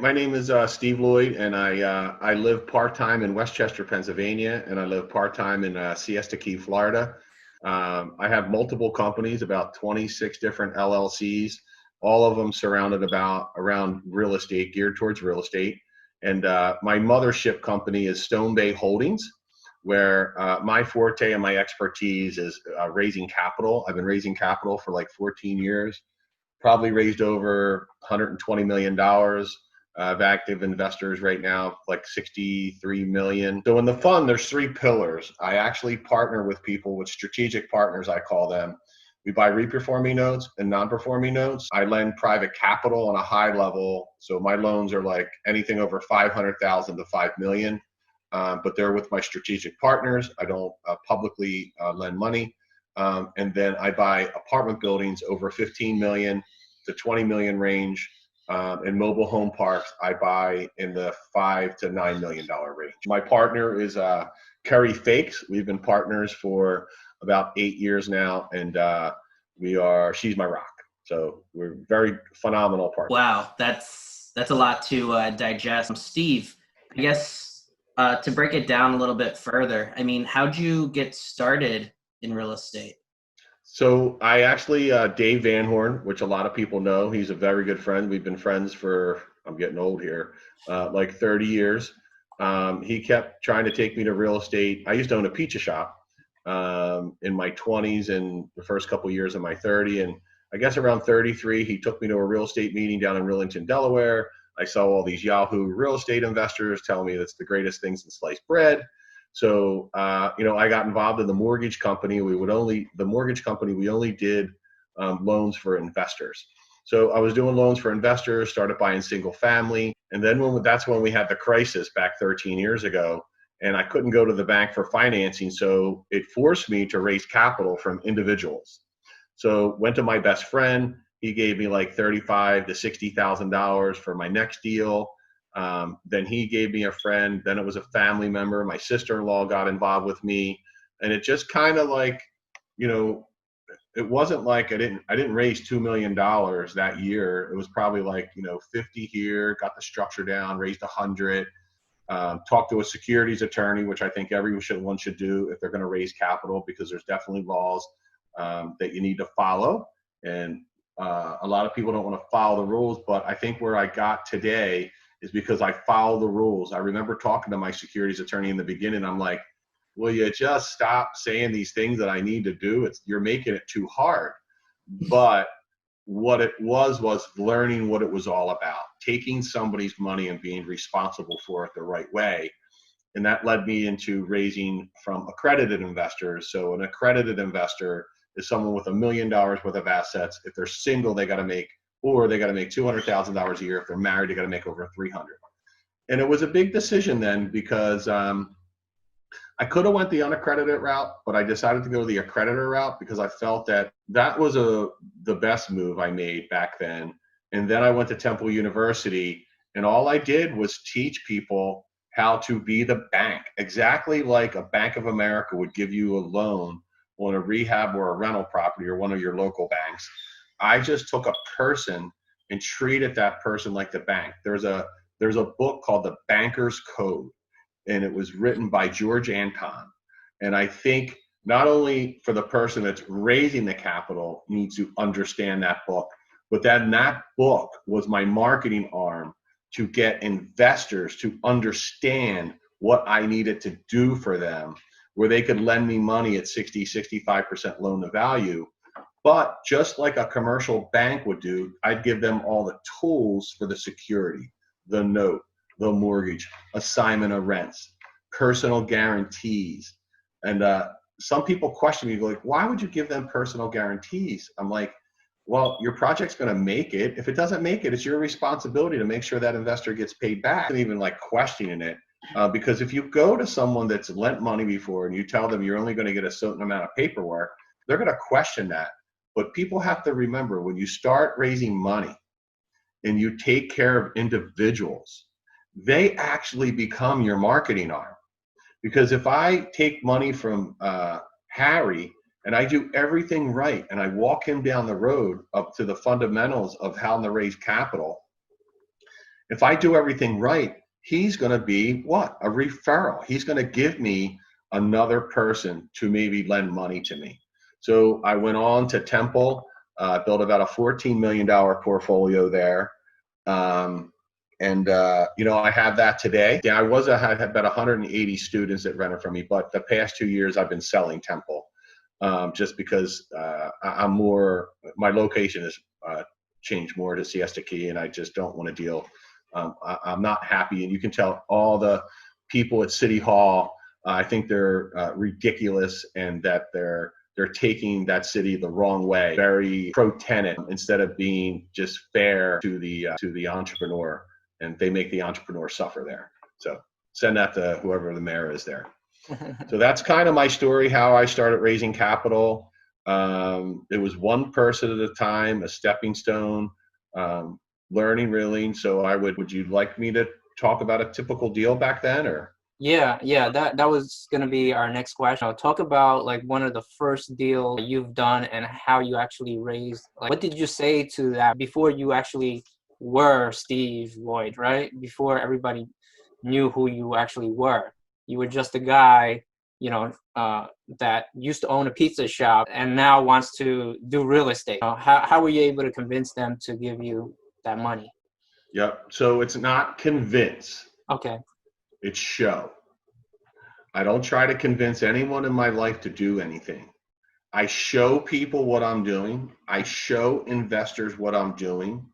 My name is Steve Lloyd, and I live part-time in Westchester, Pennsylvania, and I live part-time in Siesta Key, Florida. I have multiple companies, about 26 different LLCs, all of them surrounded around real estate, geared towards real estate. And my mothership company is Stone Bay Holdings, where my forte and my expertise is raising capital. I've been raising capital for like 14 years. Probably raised over $120 million. I have active investors right now, like 63 million. So in the fund, there's three pillars. I actually partner with people, with strategic partners, I call them. We buy reperforming notes and non-performing notes. I lend private capital on a high level. So my loans are like anything over 500,000 to 5 million, but they're with my strategic partners. I don't publicly lend money. And then I buy apartment buildings over 15 million to 20 million range. In mobile home parks, I buy in the $5 to $9 million range. My partner is Kerry Fakes. We've been partners for about 8 years now, and she's my rock. So we're very phenomenal partners. Wow, that's a lot to digest. Steve, I guess to break it down a little bit further, I mean, how'd you get started in real estate? So I actually, Dave Van Horn, which a lot of people know, he's a very good friend. We've been friends for, I'm getting old here, like 30 years. He kept trying to take me to real estate. I used to own a pizza shop in my 20s and the first couple of years of my 30. And I guess around 33, he took me to a real estate meeting down in Rillington, Delaware. I saw all these Yahoo real estate investors telling me that's the greatest thing since sliced bread. So, I got involved in the mortgage company. We only did loans for investors. So I was doing loans for investors, started buying single family. And then that's when we had the crisis back 13 years ago, and I couldn't go to the bank for financing. So it forced me to raise capital from individuals. So went to my best friend. He gave me like $35,000 to $60,000 for my next deal. Then he gave me a friend, then it was a family member. My sister-in-law got involved with me, and it just kind of like, it wasn't like I didn't raise $2 million that year. It was probably like, 50 here, got the structure down, raised 100, talked to a securities attorney, which I think everyone should do if they're going to raise capital, because there's definitely laws that you need to follow. And a lot of people don't want to follow the rules, but I think where I got today is because I follow the rules. I remember talking to my securities attorney in the beginning. I'm like, will you just stop saying these things that I need to do? You're making it too hard. But what it was learning what it was all about, taking somebody's money and being responsible for it the right way. And that led me into raising from accredited investors. So an accredited investor is someone with $1 million worth of assets. If they're single, they got to make $200,000 a year. If they're married, they got to make over 300. And it was a big decision then, because I could have went the unaccredited route, but I decided to go the accredited route because I felt that was the best move I made back then. And then I went to Temple University, and all I did was teach people how to be the bank, exactly like a Bank of America would give you a loan on a rehab or a rental property or one of your local banks. I just took a person and treated that person like the bank. There's a book called The Banker's Code, and it was written by George Anton. And I think not only for the person that's raising the capital needs to understand that book, but then that book was my marketing arm to get investors to understand what I needed to do for them, where they could lend me money at 65% loan to value. But just like a commercial bank would do, I'd give them all the tools for the security, the note, the mortgage, assignment of rents, personal guarantees. And some people question me, like, why would you give them personal guarantees? I'm like, well, your project's going to make it. If it doesn't make it, it's your responsibility to make sure that investor gets paid back. And even like questioning it, because if you go to someone that's lent money before and you tell them you're only going to get a certain amount of paperwork, they're going to question that. But people have to remember, when you start raising money and you take care of individuals, they actually become your marketing arm. Because if I take money from Harry and I do everything right and I walk him down the road up to the fundamentals of how to raise capital, if I do everything right, he's going to be what? A referral. He's going to give me another person to maybe lend money to me. So I went on to Temple, built about a $14 million portfolio there. I have that today. Yeah, I had about 180 students that rented from me, but the past 2 years I've been selling Temple, just because my location has changed more to Siesta Key, and I just don't want to deal. I'm not happy, and you can tell all the people at City Hall. I think they're ridiculous, and that they're taking that city the wrong way. Very pro-tenant instead of being just fair to the entrepreneur, and they make the entrepreneur suffer there. So send that to whoever the mayor is there. So that's kind of my story, how I started raising capital. It was one person at a time, a stepping stone, learning really. So would you like me to talk about a typical deal back then, or? Yeah, that was gonna be our next question. I'll talk about like one of the first deal you've done and how you actually raised. Like, what did you say to that before you actually were Steve Lloyd, right? Before everybody knew who you actually were. You were just a guy, that used to own a pizza shop and now wants to do real estate. How were you able to convince them to give you that money? Yep. So it's not convince. Okay. It's show. I don't try to convince anyone in my life to do anything. I show people what I'm doing. I show investors what I'm doing,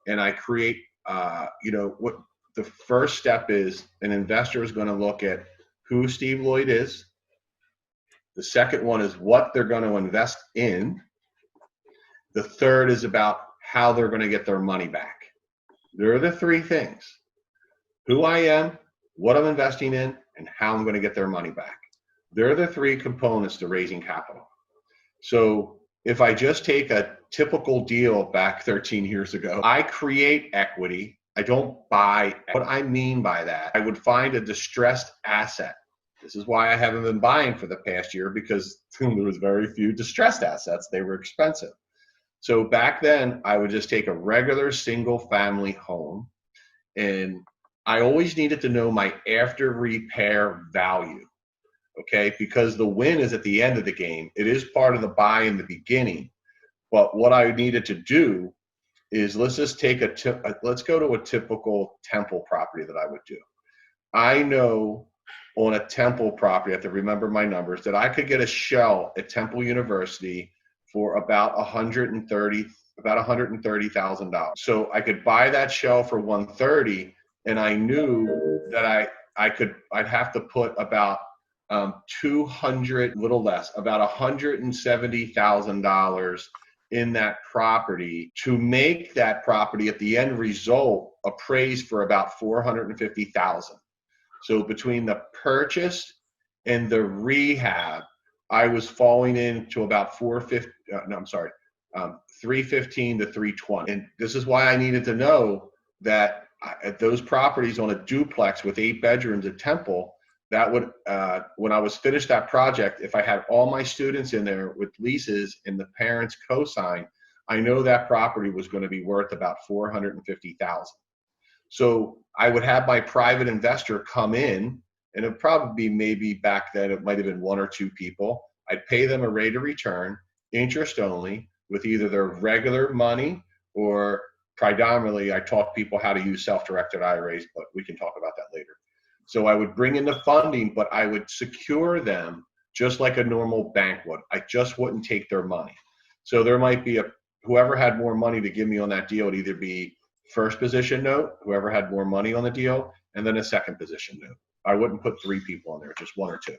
and I create, what the first step is. An investor is going to look at who Steve Lloyd is. The second one is what they're going to invest in. The third is about how they're going to get their money back. There are the three things: who I am, what I'm investing in, and how I'm going to get their money back. They're the three components to raising capital. So if I just take a typical deal back 13 years ago, I create equity. I don't buy. What I mean by that, I would find a distressed asset. This is why I haven't been buying for the past year, because there was very few distressed assets. They were expensive. So back then, I would just take a regular single family home, and I always needed to know my after repair value, okay? Because the win is at the end of the game. It is part of the buy in the beginning. But what I needed to do is, let's just take let's go to a typical Temple property that I would do. I know on a Temple property, I have to remember my numbers, that I could get a shell at Temple University for about $130,000. So I could buy that shell for $130,000. And I knew that I'd have to put about $170,000 in that property to make that property at the end result appraised for about $450,000. So between the purchase and the rehab, I was falling into about 315 to 320. And this is why I needed to know that at those properties on a duplex with 8 bedrooms at Temple, that would, when I was finished that project, if I had all my students in there with leases and the parents co-sign, I know that property was going to be worth about $450,000. So I would have my private investor come in, and it'd probably be, maybe back then it might have been 1 or 2 people. I'd pay them a rate of return, interest only, with either their regular money, or predominantly I taught people how to use self-directed IRAs, but we can talk about that later. So I would bring in the funding, but I would secure them just like a normal bank would. I just wouldn't take their money. So there might be whoever had more money to give me on that deal would either be first position note, whoever had more money on the deal, and then a second position note. I wouldn't put 3 people on there, just 1 or 2.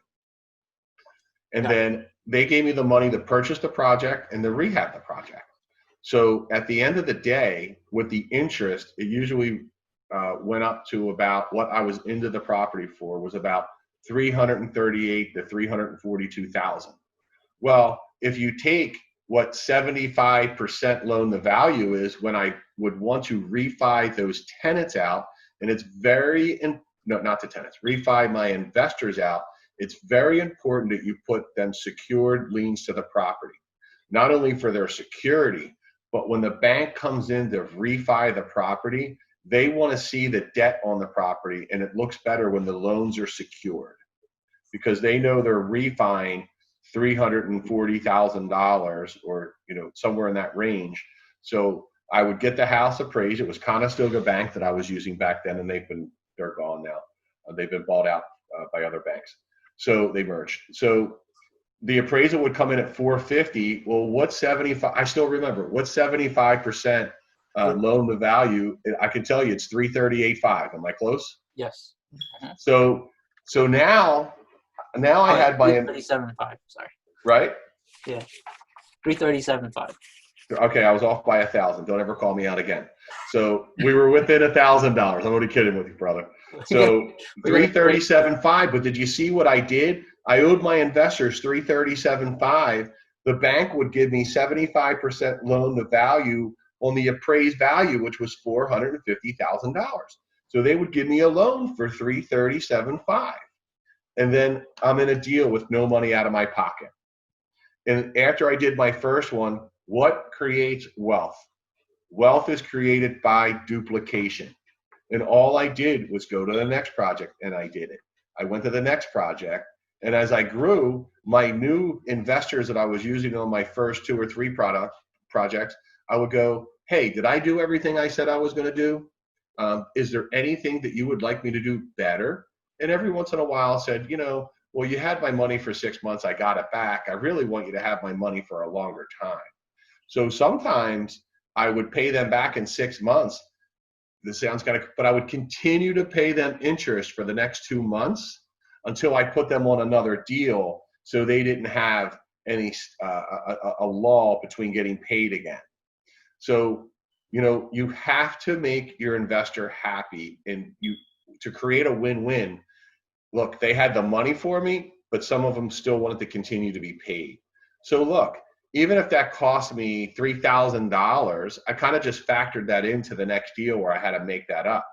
And then they gave me the money to purchase the project and to rehab the project. So at the end of the day, with the interest, it usually went up to about, what I was into the property for was about $338,000 to $342,000. Well, if you take what 75% loan to value is, when I would want to refi those tenants out, and it's not the tenants, refi my investors out, it's very important that you put them secured liens to the property, not only for their security, but when the bank comes in to refi the property, they want to see the debt on the property, and it looks better when the loans are secured, because they know they're refining $340,000 or, somewhere in that range. So I would get the house appraised. It was Conestoga Bank that I was using back then, and they're gone now. They've been bought out by other banks. So they merged. So the appraisal would come in at 450. Well, what's 75? I still remember what's 75% loan to value. I can tell you it's 338.5. Am I close? Yes. So now I had my 337.5. Sorry. Right. Yeah. 337.5. Okay, I was off by 1,000. Don't ever call me out again. So we were within $1,000. I'm only kidding with you, brother. So 337.5. But did you see what I did? I owed my investors 337.5. The bank would give me 75% loan to value on the appraised value, which was $450,000. So they would give me a loan for 337.5. And then I'm in a deal with no money out of my pocket. And after I did my first one, what creates wealth? Wealth is created by duplication. And all I did was go to the next project, and I did it. I went to the next project, and as I grew, my new investors that I was using on my first 2 or 3 projects, I would go, hey, did I do everything I said I was going to do? Is there anything that you would like me to do better? And every once in a while said, well, you had my money for 6 months. I got it back. I really want you to have my money for a longer time. So sometimes I would pay them back in 6 months. This sounds but I would continue to pay them interest for the next 2 months until I put them on another deal, so they didn't have any a lull between getting paid again. So, you have to make your investor happy, and to create a win-win. Look, they had the money for me, but some of them still wanted to continue to be paid. So look, even if that cost me $3,000, I kind of just factored that into the next deal where I had to make that up.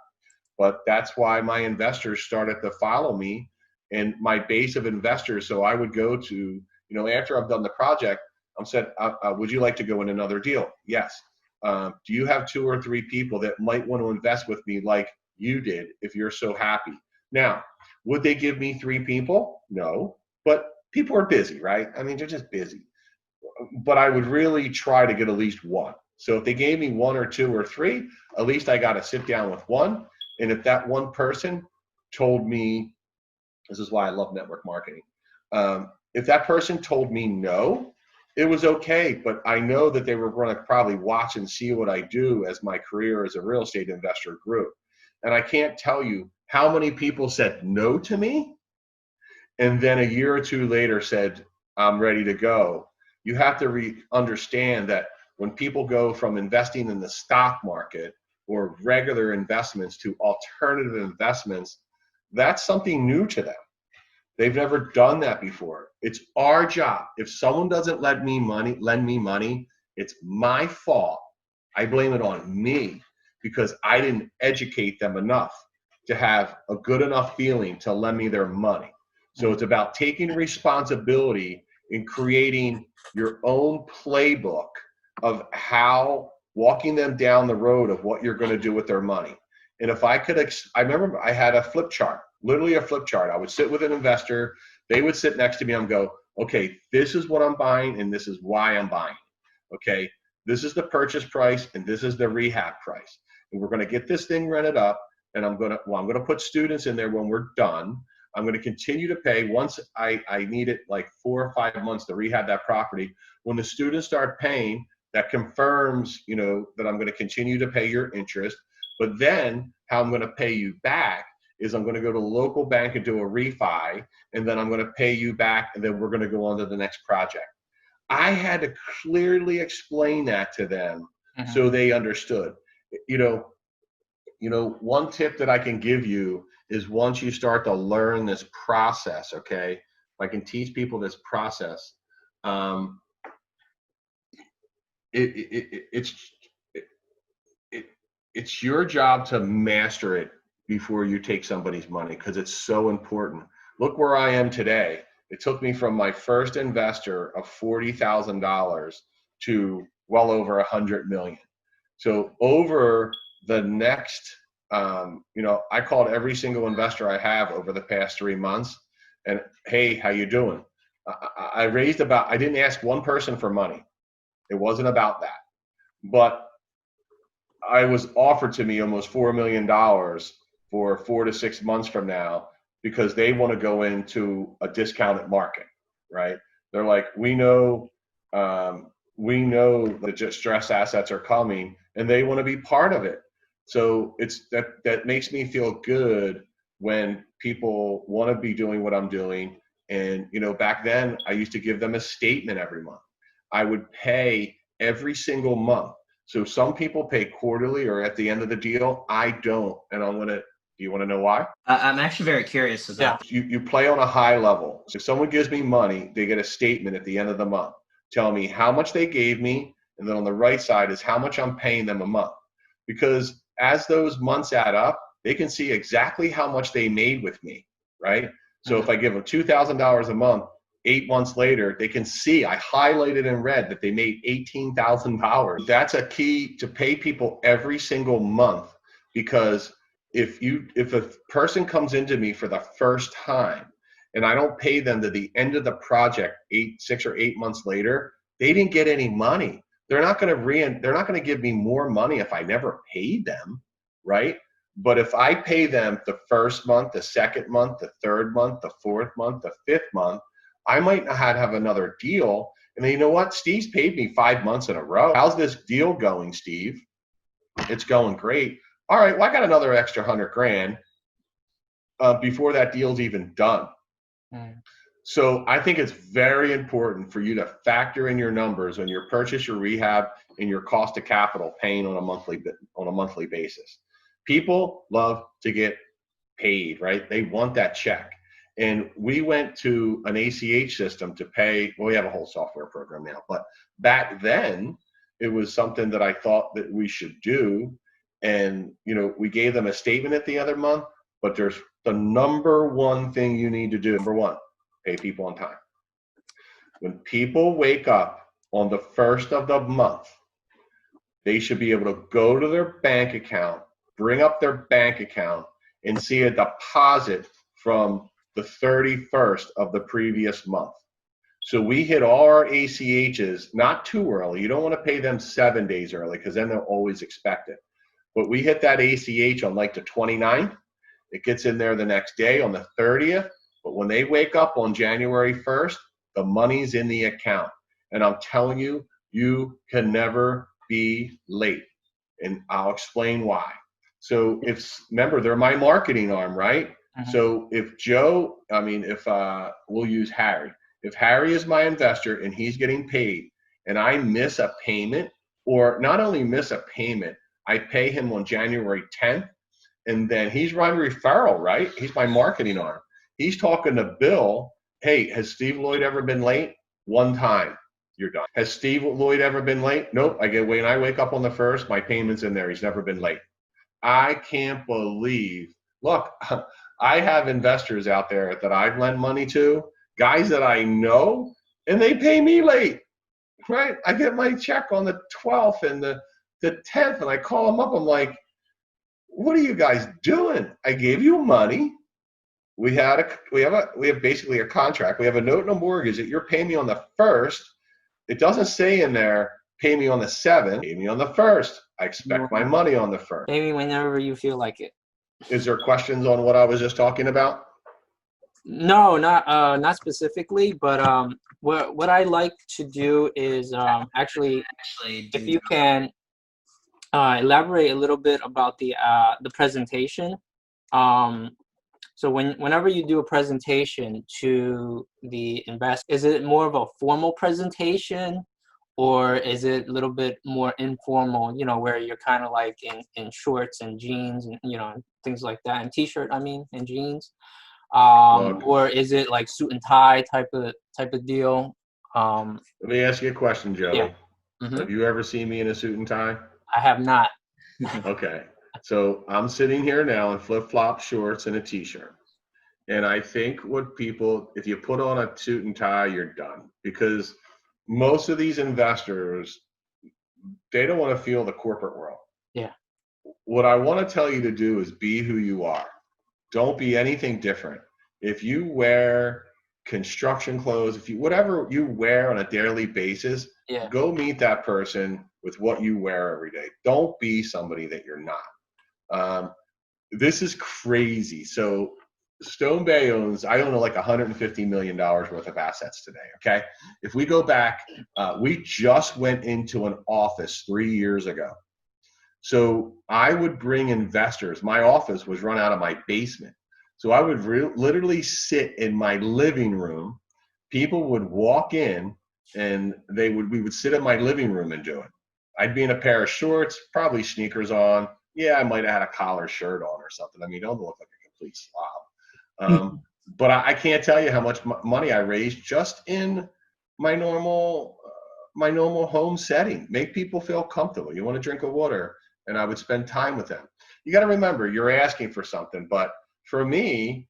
But that's why my investors started to follow me and my base of investors. So I would go to, after I've done the project, I'm said, would you like to go in another deal? Yes. Do you have 2 or 3 people that might want to invest with me like you did if you're so happy? Now, would they give me 3 people? No, but people are busy, right? I mean, they're just busy. But I would really try to get at least 1. So if they gave me 1 or 2 or 3, at least I got to sit down with 1. And if that one person told me, this is why I love network marketing. If that person told me no, it was okay. But I know that they were going to probably watch and see what I do as my career as a real estate investor grew. And I can't tell you how many people said no to me, and then a year or 2 later said, I'm ready to go. You have to understand that when people go from investing in the stock market or regular investments to alternative investments, that's something new to them. They've never done that before. It's our job. If someone doesn't lend me money, it's my fault. I blame it on me because I didn't educate them enough to have a good enough feeling to lend me their money. So it's about taking responsibility in creating your own playbook of how walking them down the road of what you're going to do with their money. And if I could, I remember I had a flip chart, literally a flip chart. I would sit with an investor. They would sit next to me and go, okay, this is what I'm buying and this is why I'm buying. Okay, this is the purchase price and this is the rehab price. And we're going to get this thing rented up. And I'm going to put students in there when we're done. I'm going to continue to pay once I need it like 4 or 5 months to rehab that property. When the students start paying, that confirms, that I'm going to continue to pay your interest. But then how I'm going to pay you back is I'm going to go to a local bank and do a refi, and then I'm going to pay you back, and then we're going to go on to the next project. I had to clearly explain that to them so they understood. One tip that I can give you is once you start to learn this process, okay, if I can teach people this process, it's your job to master it before you take somebody's money because it's so important. Look where I am today. It took me from my first investor of $40,000 to well over $100 million. So over the next I called every single investor I have over the past 3 months, and hey, how you doing? I didn't ask one person for money. It wasn't about that, but I was offered to me almost $4 million for 4 to 6 months from now because they want to go into a discounted market, right? They're like, we know the distressed assets are coming, and they want to be part of it. So it's that makes me feel good when people want to be doing what I'm doing. And back then I used to give them a statement every month. I would pay every single month. So some people pay quarterly or at the end of the deal. I don't, and do you want to know why? I'm actually very curious about that. You play on a high level. So if someone gives me money, they get a statement at the end of the month telling me how much they gave me, and then on the right side is how much I'm paying them a month. Because as those months add up, they can see exactly how much they made with me, right? So if I give them $2,000 a month, 8 months later, they can see I highlighted in red that they made $18,000. That's a key to pay people every single month, because if a person comes into me for the first time and I don't pay them to the end of the project 6 or 8 months later, they didn't get any money. They're not going to give me more money if I never paid them, right? But if I pay them the first month, the second month, the third month, the fourth month, the fifth month, I might not have another deal. And then, you know what? Steve's paid me 5 months in a row. How's this deal going, Steve? It's going great. All right, well, I got another extra $100,000 before that deal's even done. So I think it's very important for you to factor in your numbers on your purchase, your rehab, and your cost of capital paying on a monthly basis. People love to get paid, right? They want that check. And we went to an ACH system to pay. Well, we have a whole software program now, but back then it was something that I thought that we should do. And, we gave them a statement at the other month, but there's the number one thing you need to do. Number one, pay people on time. When people wake up on the first of the month, they should be able to go to their bank account, bring up their bank account, and see a deposit from the 31st of the previous month. So we hit all our ACHs not too early. You don't want to pay them 7 days early because then they'll always expect it. But we hit that ACH on like the 29th. It gets in there the next day on the 30th. But when they wake up on January 1st, the money's in the account. And I'm telling you, you can never be late. And I'll explain why. So remember, they're my marketing arm, right? So if we'll use Harry. If Harry is my investor and he's getting paid and I miss a payment, or not only miss a payment, I pay him on January 10th, and then he's my referral, right? He's my marketing arm. He's talking to Bill. Hey, has Steve Lloyd ever been late? One time. You're done. Has Steve Lloyd ever been late? Nope. When I wake up on the 1st, my payment's in there. He's never been late. I can't believe. Look, I have investors out there that I've lent money to, guys that I know, and they pay me late, right? I get my check on the 12th and the 10th, and I call them up. I'm like, what are you guys doing? I gave you money. We have basically a contract. We have a note and a mortgage that you're paying me on the 1st. It doesn't say in there, pay me on the 7th, pay me on the 1st. I expect my money on the 1st. Maybe whenever you feel like it. Is there questions on what I was just talking about? No, not specifically, but what I like to do is actually if you can elaborate a little bit about the presentation. So whenever you do a presentation to the investor, is it more of a formal presentation, or is it a little bit more informal, where you're kind of like in shorts and jeans and, things like that, and t-shirt, and jeans? Or is it like suit and tie type of deal? Let me ask you a question, Joey. Yeah. Have you ever seen me in a suit and tie? I have not. Okay. So I'm sitting here now in flip-flop shorts and a t-shirt. And I think if you put on a suit and tie, you're done. Because most of these investors, they don't want to feel the corporate world. Yeah. what I want to tell you to do is be who you are. Don't be anything different. If you wear construction clothes, if you whatever you wear on a daily basis, Yeah. go meet that person with what you wear every day. Don't be somebody that you're not. This is crazy. So Stone Bay I own like $150 million worth of assets today. Okay. If we go back, we just went into an office 3 years ago. So I would bring investors. My office was run out of my basement. So I would literally sit in my living room. People would walk in and we would sit in my living room and do it. I'd be in a pair of shorts, probably sneakers on. Yeah, I might have had a collar shirt on or something. I mean, don't look like a complete slob. But I can't tell you how much money I raised just in my normal home setting. Make people feel comfortable. You want a drink of water, and I would spend time with them. You got to remember, you're asking for something. But for me,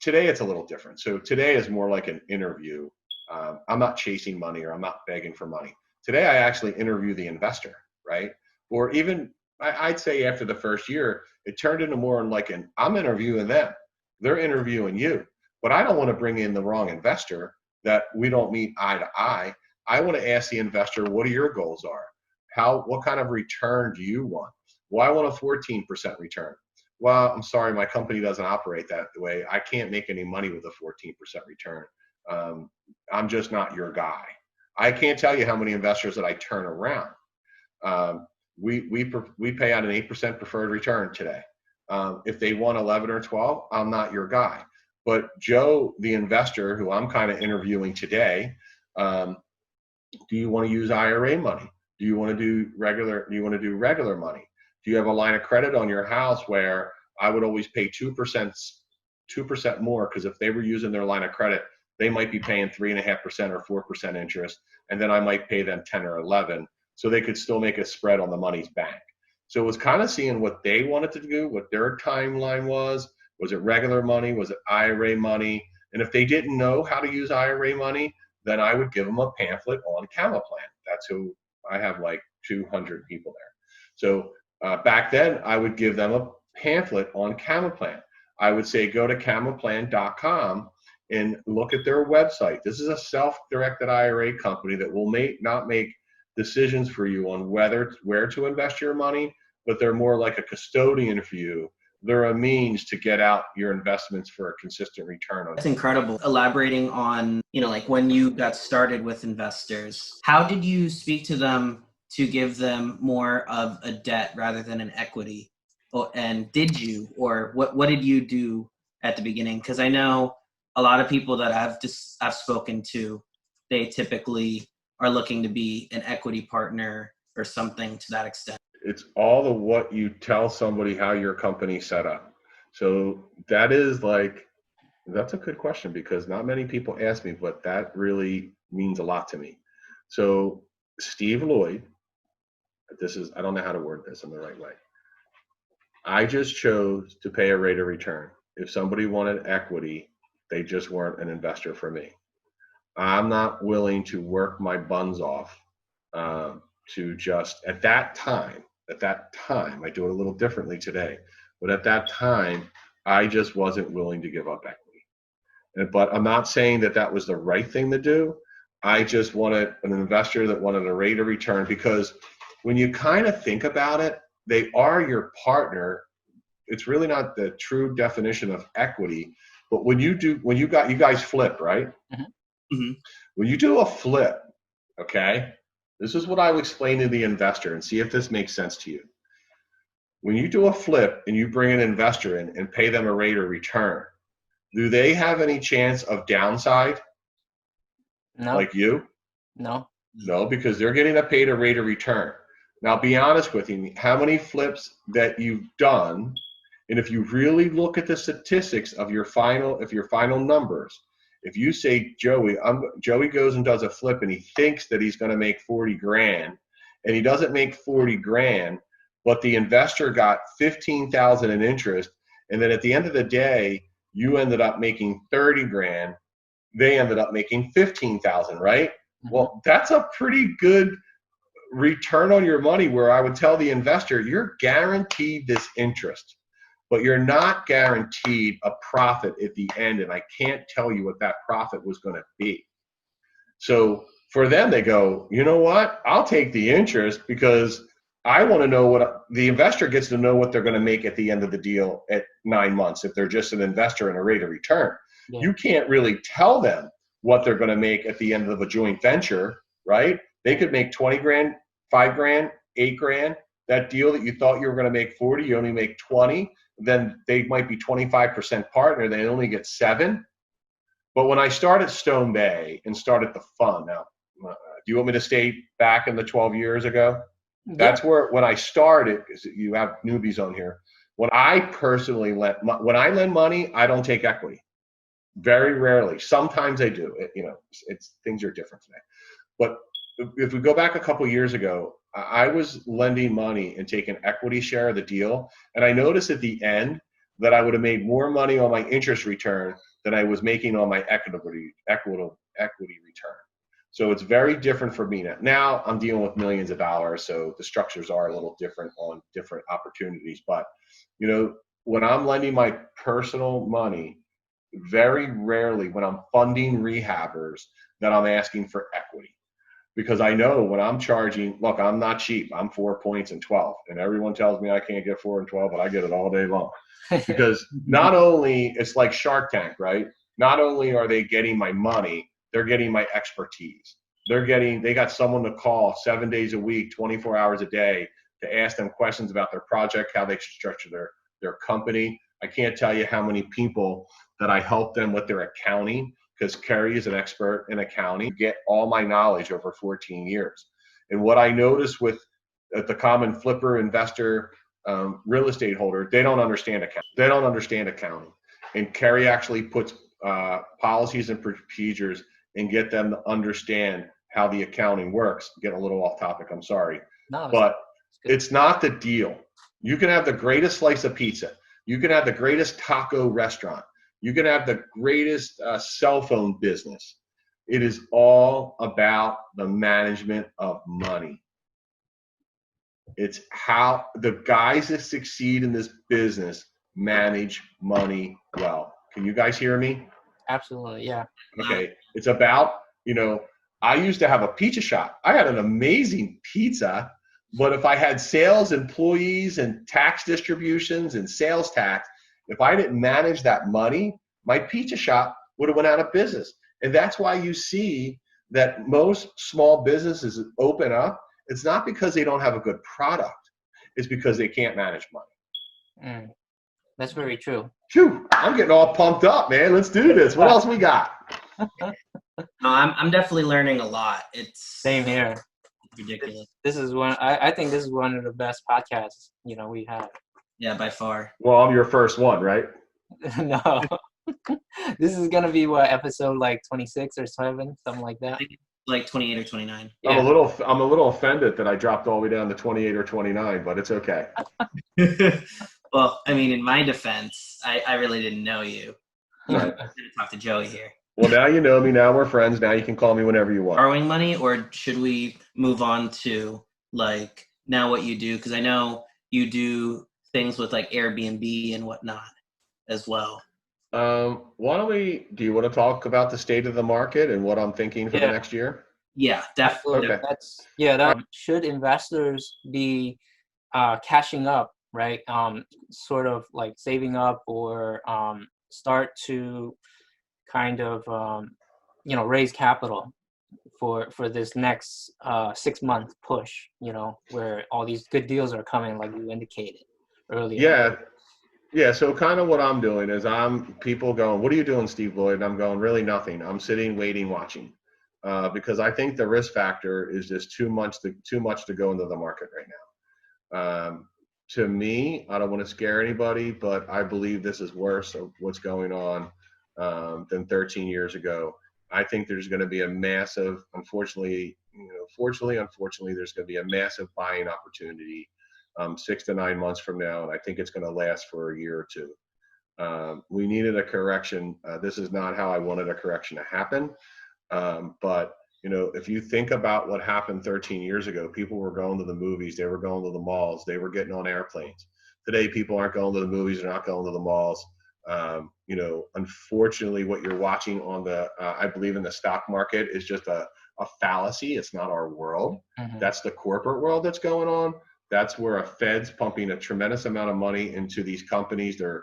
today it's a little different. So today is more like an interview. I'm not chasing money or I'm not begging for money. Today I actually interview the investor, right? Or even I'd say after the first year, it turned into more like I'm interviewing them. They're interviewing you. But I don't want to bring in the wrong investor that we don't meet eye to eye. I want to ask the investor, what are your goals are? What kind of return do you want? Well, I want a 14% return. Well, I'm sorry, my company doesn't operate that way. I can't make any money with a 14% return. I'm just not your guy. I can't tell you how many investors that I turn around. We pay out an 8% preferred return today. If they want 11 or 12, I'm not your guy. But Joe, the investor who I'm kind of interviewing today, do you want to use IRA money? Do you want to do regular money? Do you have a line of credit on your house where I would always pay 2% more, because if they were using their line of credit, they might be paying 3.5% or 4% interest, and then I might pay them 10 or 11, so they could still make a spread on the money's bank. So it was kind of seeing what they wanted to do, what their timeline was. Was it regular money? Was it IRA money? And if they didn't know how to use IRA money, then I would give them a pamphlet on Camel Plan. That's who I have, like 200 people there. So back then, I would give them a pamphlet on Camel Plan. I would say, go to camelplan.com and look at their website. This is a self-directed IRA company that will not make decisions for you on where to invest your money, but they're more like a custodian for you. They're a means to get out your investments for a consistent return. That's incredible. Elaborating on, like when you got started with investors, how did you speak to them to give them more of a debt rather than an equity? And did you, or what did you do at the beginning? Because I know a lot of people that I've spoken to, they typically are looking to be an equity partner or something to that extent. It's all of what you tell somebody how your company's set up. So that's a good question, because not many people ask me, but that really means a lot to me. So Steve Lloyd, I don't know how to word this in the right way. I just chose to pay a rate of return. If somebody wanted equity, they just weren't an investor for me. I'm not willing to work my buns off to just, at that time, I do it a little differently today, but at that time, I just wasn't willing to give up equity. But I'm not saying that was the right thing to do. I just wanted an investor that wanted a rate of return, because when you kind of think about it, they are your partner. It's really not the true definition of equity, but you guys flip, right? Mm-hmm. When you do a flip, okay, this is what I would explain to the investor and see if this makes sense to you. When you do a flip and you bring an investor in and pay them a rate of return, do they have any chance of downside? No. Like you? No. No, because they're getting paid a rate of return. Now, be honest with me, how many flips that you've done, and if you really look at the statistics of your final numbers, if you say, Joey goes and does a flip and he thinks that he's going to make 40 grand, and he doesn't make 40 grand, but the investor got 15,000 in interest, and then at the end of the day, you ended up making 30 grand, they ended up making 15,000, right? Mm-hmm. Well, that's a pretty good return on your money where I would tell the investor, you're guaranteed this interest, but you're not guaranteed a profit at the end. And I can't tell you what that profit was going to be. So for them, they go, you know what? I'll take the interest because I want to know what the investor gets to know what they're going to make at the end of the deal at 9 months if they're just an investor in a rate of return. Yeah. You can't really tell them what they're going to make at the end of a joint venture, right? They could make 20 grand, 5 grand, 8 grand. That deal that you thought you were going to make 40, you only make 20. Then they might be 25% partner. They only get 7. But when I started Stone Bay and started the fund, now, do you want me to stay back in the 12 years ago? That's where, when I started, because you have newbies on here, when I personally when I lend money, I don't take equity. Very rarely. Sometimes I do. Things are different today. But if we go back a couple years ago, I was lending money and taking equity share of the deal. And I noticed at the end that I would have made more money on my interest return than I was making on my equity return. So it's very different for me now. Now I'm dealing with millions of dollars, so the structures are a little different on different opportunities. But, when I'm lending my personal money, very rarely when I'm funding rehabbers that I'm asking for equity. Because I know when I'm charging, look, I'm not cheap. I'm 4 points and 12. And everyone tells me I can't get 4 and 12, but I get it all day long. Because not only, it's like Shark Tank, right? Not only are they getting my money, they're getting my expertise. They got someone to call 7 days a week, 24 hours a day to ask them questions about their project, how they should structure their company. I can't tell you how many people that I help them with their accounting, because Kerry is an expert in accounting, get all my knowledge over 14 years. And what I noticed with the common flipper investor, real estate holder, they don't understand accounting. They don't understand accounting. And Kerry actually puts policies and procedures and get them to understand how the accounting works. Getting a little off topic, I'm sorry. No, but it's not the deal. You can have the greatest slice of pizza. You can have the greatest taco restaurant. You can have the greatest cell phone business. It is all about the management of money. It's how the guys that succeed in this business manage money well. Can you guys hear me? Absolutely, yeah. Okay. It's about, I used to have a pizza shop. I had an amazing pizza, but if I had sales, employees, and tax distributions and sales tax, if I didn't manage that money, my pizza shop would have went out of business. And that's why you see that most small businesses open up. It's not because they don't have a good product. It's because they can't manage money. That's very true. Phew, I'm getting all pumped up, man. Let's do this. What else we got? No, I'm definitely learning a lot. It's Same here. ridiculous. This is one. I think this is one of the best podcasts we have. Yeah, by far. Well, I'm your first one, right? No, this is gonna be what, episode like 26 or 7, something like that. I think it's like 28 or 29. Yeah. I'm a little offended that I dropped all the way down to 28 or 29, but it's okay. Well, I mean, in my defense, I really didn't know you. Right. I'm going to talk to Joey here. Well, now you know me. Now we're friends. Now you can call me whenever you want. Borrowing money, or should we move on to like now what you do? Because I know you do things with like Airbnb and whatnot as well. Why don't we? Do you want to talk about the state of the market and what I'm thinking for the next year? Yeah, definitely. Okay. Should investors be cashing up, right? Sort of like saving up, or start to kind of raise capital for this next 6-month push, where all these good deals are coming, like you indicated earlier. Yeah. So kind of what I'm doing is people going, what are you doing, Steve Lloyd? And I'm going, really nothing. I'm sitting, waiting, watching, because I think the risk factor is just too much to go into the market right now. To me, I don't want to scare anybody, but I believe this is worse of what's going on than 13 years ago. I think there's going to be a massive, unfortunately, there's going to be a massive buying opportunity 6 to 9 months from now, and I think it's going to last for a year or two. We needed a correction. This is not how I wanted a correction to happen, but You know, if you think about what happened 13 years ago, people were going to the movies, they were going to the malls, they were getting on airplanes. Today, people aren't going to the movies, they're not going to the malls. You know, unfortunately, what you're watching on the, I believe in the stock market is just a fallacy. It's not our world. Mm-hmm. That's the corporate world that's going on. That's where a Fed's pumping a tremendous amount of money into these companies. They're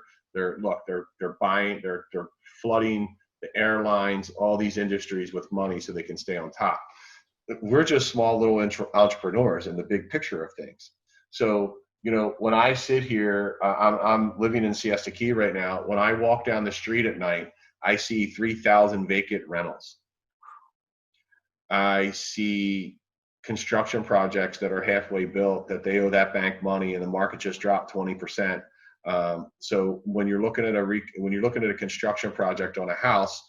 buying, they're flooding the airlines, all these industries with money so they can stay on top. We're just small little entrepreneurs in the big picture of things. So, you know, when I sit here, I'm living in Siesta Key right now. When I walk down the street at night, I see 3,000 vacant rentals. I see construction projects that are halfway built that they owe that bank money and the market just dropped 20%. So when you're looking at a construction project on a house,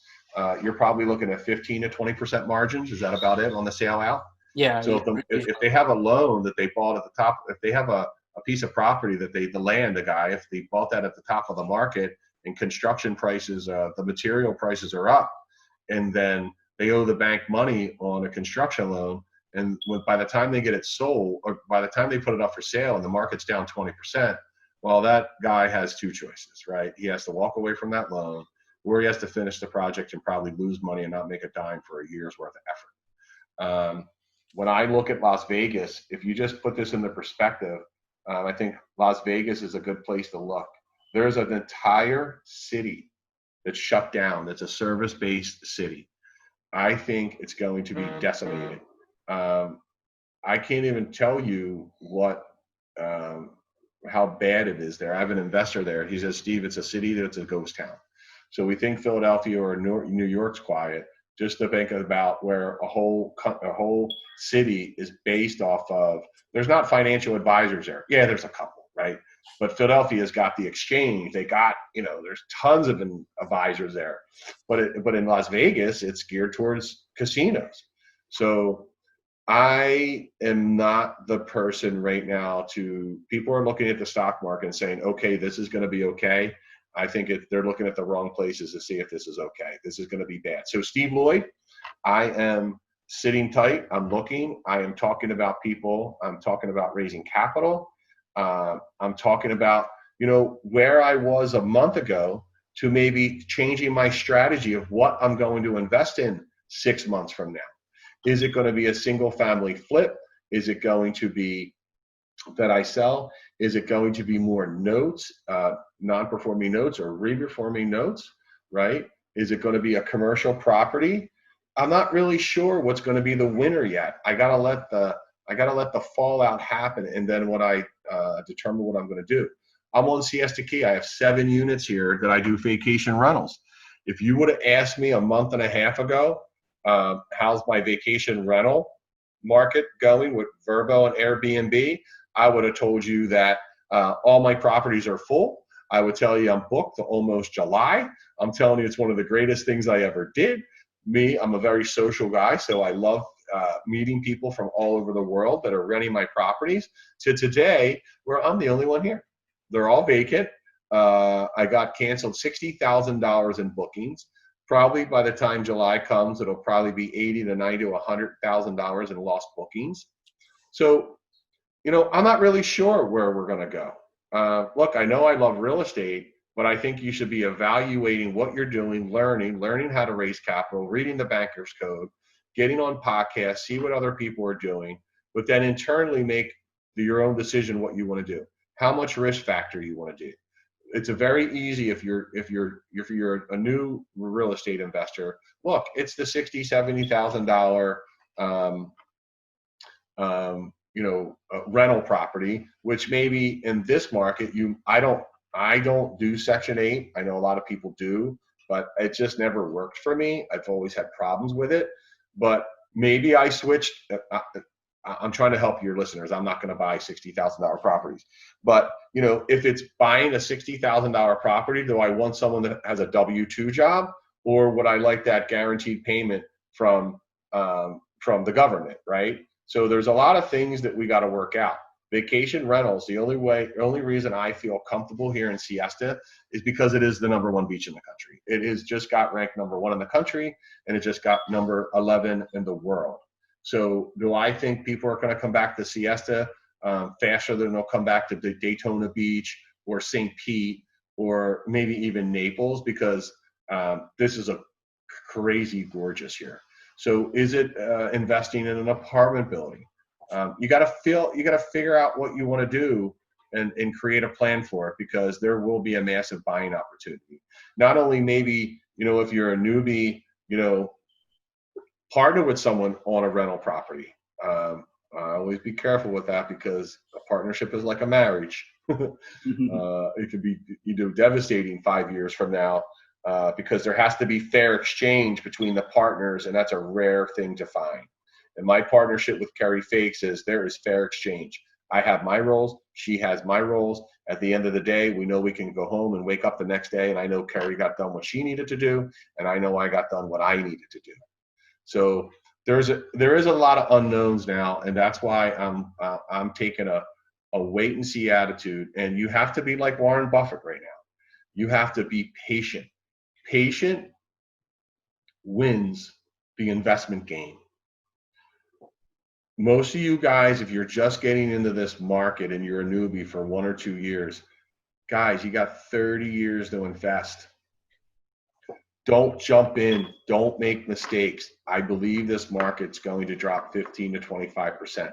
you're probably looking at 15 to 20% margins. Is that about it on the sale out? Yeah. So if they have a loan that they bought at the top, if they have a piece of property that the guy, if they bought that at the top of the market and construction prices, the material prices are up, and then they owe the bank money on a construction loan, and by the time they get it sold, or by the time they put it up for sale and the market's down 20%, well, that guy has two choices, right? He has to walk away from that loan, or he has to finish the project and probably lose money and not make a dime for a year's worth of effort. When I look at Las Vegas, if you just put this into perspective, I think Las Vegas is a good place to look. There's an entire city that's shut down, that's a service-based city. I think it's going to be decimated. I can't even tell you how bad it is there. I have an investor there. He says, Steve, it's a city that's a ghost town. So we think Philadelphia or New York's quiet. Just to think about where a whole city is based off of. There's not financial advisors there. Yeah, there's a couple, right? But Philadelphia's got the exchange. They got, there's tons of advisors there. But in Las Vegas, it's geared towards casinos. So I am not the person right now people are looking at the stock market and saying, okay, this is going to be okay. I think they're looking at the wrong places to see if this is okay. This is going to be bad. So Steve Lloyd, I am sitting tight. I'm looking. I am talking about people. I'm talking about raising capital. I'm talking about, where I was a month ago to maybe changing my strategy of what I'm going to invest in 6 months from now. Is it going to be a single family flip? Is it going to be that I sell? Is it going to be more notes, non-performing notes or re-performing notes, right? Is it going to be a commercial property? I'm not really sure what's going to be the winner yet. I gotta let the fallout happen, and then when I determine what I'm going to do. I'm on Siesta Key. I have 7 units here that I do vacation rentals. If you would have asked me a month and a half ago, how's my vacation rental market going with Vrbo and Airbnb, I would have told you that all my properties are full. I would tell you I'm booked to almost July. I'm telling you it's one of the greatest things I ever did. I'm a very social guy, so I love meeting people from all over the world that are renting my properties, to today where I'm the only one here. They're all vacant. I got canceled $60,000 in bookings. Probably by the time July comes, it'll probably be $80 to $90 to $100,000 in lost bookings. So, I'm not really sure where we're going to go. Look, I know I love real estate, but I think you should be evaluating what you're doing, learning how to raise capital, reading the banker's code, getting on podcasts, see what other people are doing, but then internally make your own decision what you want to do, how much risk factor you want to do. It's a very easy if you're a new real estate investor. Look, it's the $60,000, $70,000 rental property, which maybe in this market I don't do Section 8. I know a lot of people do, but it just never worked for me. I've always had problems with it. But maybe I switched. I'm trying to help your listeners. I'm not going to buy $60,000 properties. But, if it's buying a $60,000 property, do I want someone that has a W-2 job, or would I like that guaranteed payment from the government, right? So there's a lot of things that we got to work out. Vacation rentals, the only reason I feel comfortable here in Siesta is because it is the #1 beach in the country. It has just got ranked #1 in the country, and it just got number 11 in the world. So do I think people are going to come back to Siesta faster than they'll come back to the Daytona Beach or St. Pete or maybe even Naples, because this is a crazy gorgeous here. So is it investing in an apartment building? You got to figure out what you want to do and create a plan for it, because there will be a massive buying opportunity. Not only maybe, if you're a newbie, partner with someone on a rental property. Always be careful with that, because a partnership is like a marriage. It could be devastating 5 years from now, because there has to be fair exchange between the partners, and that's a rare thing to find. And my partnership with Carrie Fakes is there is fair exchange. I have my roles, she has my roles. At the end of the day, we know we can go home and wake up the next day, and I know Carrie got done what she needed to do, and I know I got done what I needed to do. So there is a lot of unknowns now, and that's why I'm taking a wait and see attitude. And you have to be like Warren Buffett right now. You have to be patient. Patient wins the investment game. Most of you guys, if you're just getting into this market and you're a newbie for 1 or 2 years, guys, you got 30 years to invest. Don't jump in. Don't make mistakes. I believe this market's going to drop 15 to 25%.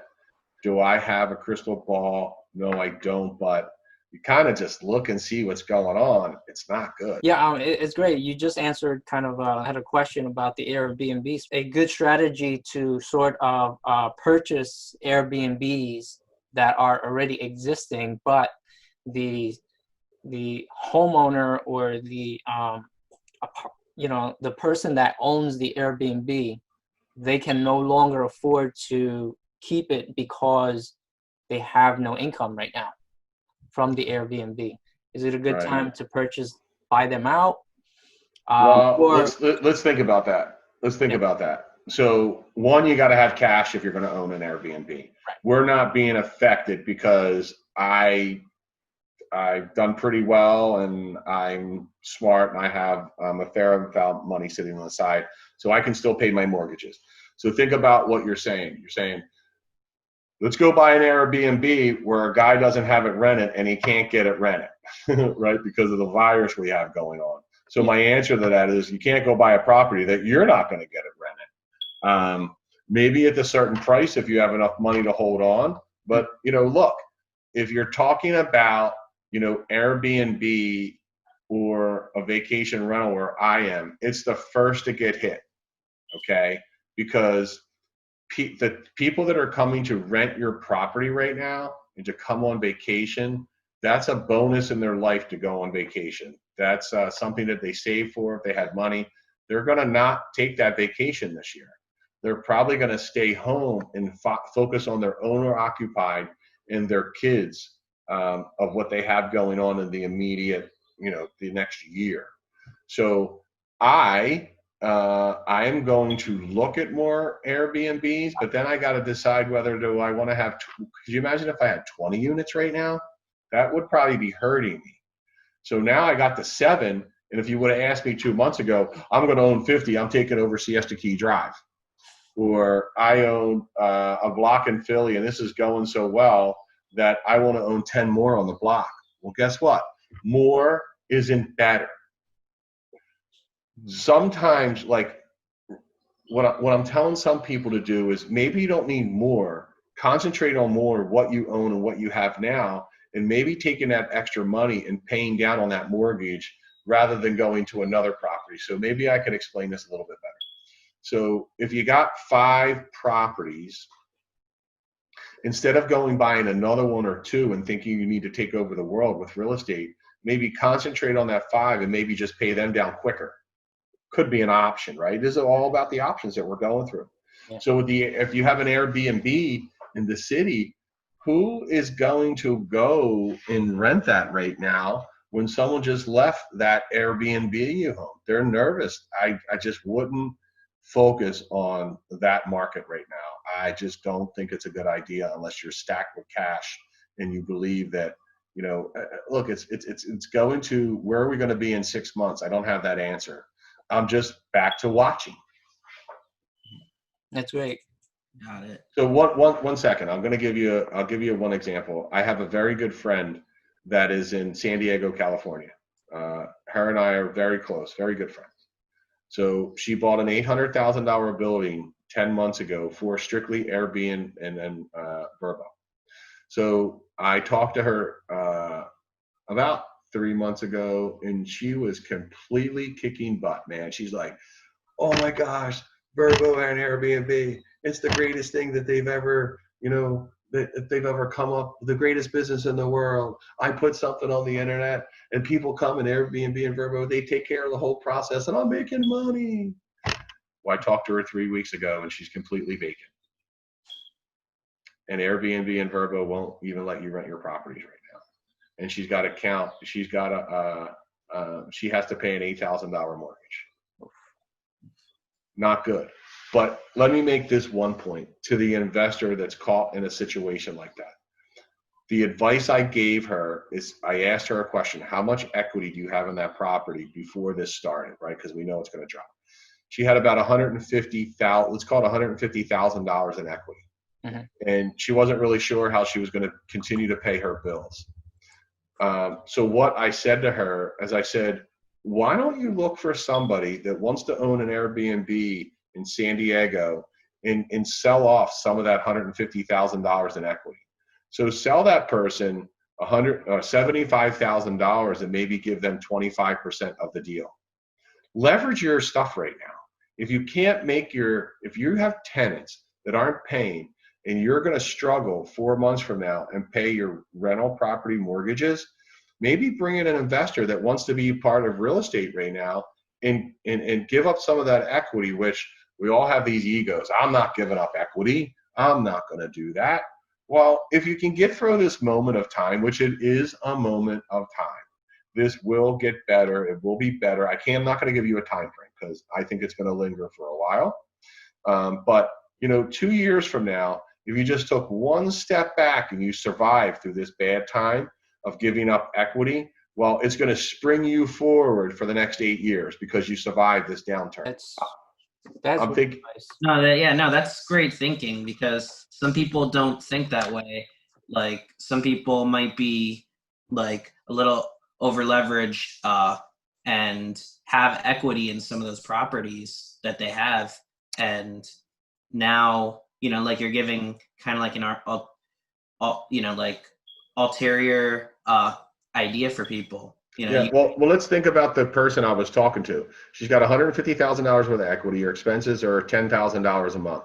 Do I have a crystal ball? No, I don't, but you kind of just look and see what's going on. It's not good. Yeah, it's great. You just answered kind of had a question about the Airbnbs. A good strategy to sort of purchase Airbnbs that are already existing, but the homeowner or the the person that owns the Airbnb, they can no longer afford to keep it because they have no income right now from the Airbnb. Is it a good time to buy them out? Let's think about that. So one, you got to have cash if you're going to own an Airbnb. Right. We're not being affected because I've done pretty well, and I'm smart, and I have a fair amount of money sitting on the side, so I can still pay my mortgages. So think about what you're saying. You're saying, let's go buy an Airbnb where a guy doesn't have it rented and he can't get it rented, right? Because of the virus we have going on. So my answer to that is you can't go buy a property that you're not going to get it rented. Maybe at a certain price if you have enough money to hold on. But, look, if you're talking about, Airbnb or a vacation rental where I am, it's the first to get hit, okay? Because the people that are coming to rent your property right now and to come on vacation, that's a bonus in their life to go on vacation. That's something that they save for if they had money. They're going to not take that vacation this year. They're probably going to stay home and focus on their owner-occupied and their kids of what they have going on in the immediate, the next year. So I am going to look at more Airbnbs, but then I got to decide whether do I want to have, could you imagine if I had 20 units right now? That would probably be hurting me. So now I got to 7, and if you would have asked me 2 months ago, I'm going to own 50, I'm taking over Siesta Key Drive. Or I own a block in Philly, and this is going so well that I want to own 10 more on the block. Well, guess what? More isn't better. Sometimes, like what I'm telling some people to do is maybe you don't need more. Concentrate on more what you own and what you have now, and maybe taking that extra money and paying down on that mortgage rather than going to another property. So maybe I can explain this a little bit better. So if you got 5 properties, instead of buying another 1 or 2 and thinking you need to take over the world with real estate, maybe concentrate on that 5 and maybe just pay them down quicker. Could be an option, right? This is all about the options that we're going through. Yeah. So if you have an Airbnb in the city, who is going to go and rent that right now when someone just left that Airbnb home? They're nervous. I just wouldn't focus on that market right now. I just don't think it's a good idea unless you're stacked with cash and you believe that, look, it's going to, where are we going to be in 6 months? I don't have that answer. I'm just back to watching. That's great. Got it. So one second, I'll give you one example. I have a very good friend that is in San Diego, California. Her and I are very close, very good friends. So she bought an $800,000 building 10 months ago for strictly Airbnb and Verbo. So I talked to her about 3 months ago, and she was completely kicking butt, man. She's like, oh my gosh, Verbo and Airbnb, it's the greatest thing that they've ever, that they've ever come up, the greatest business in the world. I put something on the internet and people come and Airbnb and Verbo, they take care of the whole process and I'm making money. Well, I talked to her 3 weeks ago and she's completely vacant. And Airbnb and Verbo won't even let you rent your properties right now. And she has to pay an $8,000 mortgage. Not good. But let me make this one point to the investor that's caught in a situation like that. The advice I gave her is, I asked her a question: how much equity do you have in that property before this started, right? Because we know it's going to drop. She had about $150,000, let's call it $150,000 in equity. Mm-hmm. And she wasn't really sure how she was going to continue to pay her bills. So what I said to her, as I said, why don't you look for somebody that wants to own an Airbnb in San Diego and sell off some of that $150,000 in equity? So sell that person $75,000 and maybe give them 25% of the deal. Leverage your stuff right now. If you can't make if you have tenants that aren't paying and you're going to struggle 4 months from now and pay your rental property mortgages, maybe bring in an investor that wants to be part of real estate right now and give up some of that equity, which we all have these egos. I'm not giving up equity. I'm not going to do that. Well, if you can get through this moment of time, which it is a moment of time, this will get better. It will be better. I'm not going to give you a time frame because I think it's going to linger for a while. But 2 years from now, if you just took one step back and you survived through this bad time of giving up equity, well, it's going to spring you forward for the next 8 years because you survived this downturn. That's I'm thinking. Nice. That's great thinking, because some people don't think that way. Like, some people might be like a little over leveraged and have equity in some of those properties that they have, and now like you're giving kind of like an like ulterior idea for people. Well, let's think about the person I was talking to. She's got $150,000 worth of equity. Her expenses are $10,000 a month.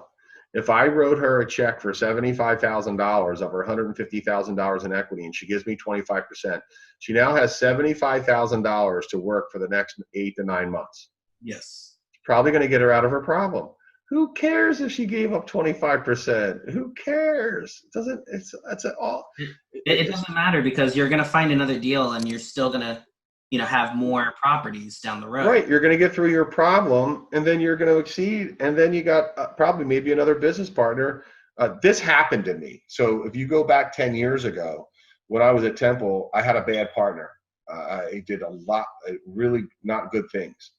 If I wrote her a check for $75,000 of her $150,000 in equity and she gives me 25%, she now has $75,000 to work for the next 8 to 9 months. Yes. It's probably going to get her out of her problem. Who cares if she gave up 25%? Who cares? It doesn't. It doesn't matter, because you're gonna find another deal and you're still gonna, have more properties down the road. Right. You're gonna get through your problem, and then you're gonna exceed, and then you got probably maybe another business partner. This happened to me. So if you go back 10 years ago, when I was at Temple, I had a bad partner. I did a lot of really not good things,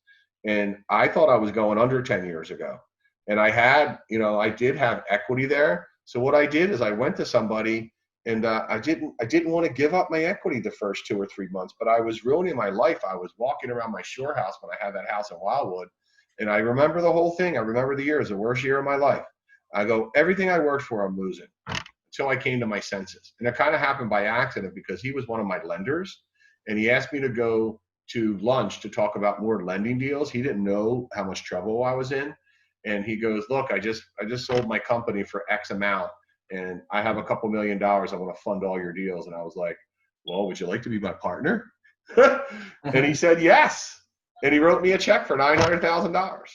and I thought I was going under 10 years ago. And I had, I did have equity there. So what I did is I went to somebody, and I didn't want to give up my equity the first 2 or 3 months, but I was ruining my life. I was walking around my shore house when I had that house in Wildwood, and I remember the whole thing. I remember the year. It was the worst year of my life. I go, everything I worked for, I'm losing, until I came to my senses. And it kind of happened by accident, because he was one of my lenders, and he asked me to go to lunch to talk about more lending deals. He didn't know how much trouble I was in. And he goes, look, I just sold my company for X amount, and I have a couple $1 million. I want to fund all your deals. And I was like, well, would you like to be my partner? And he said, yes. And he wrote me a check for $900,000. Wow.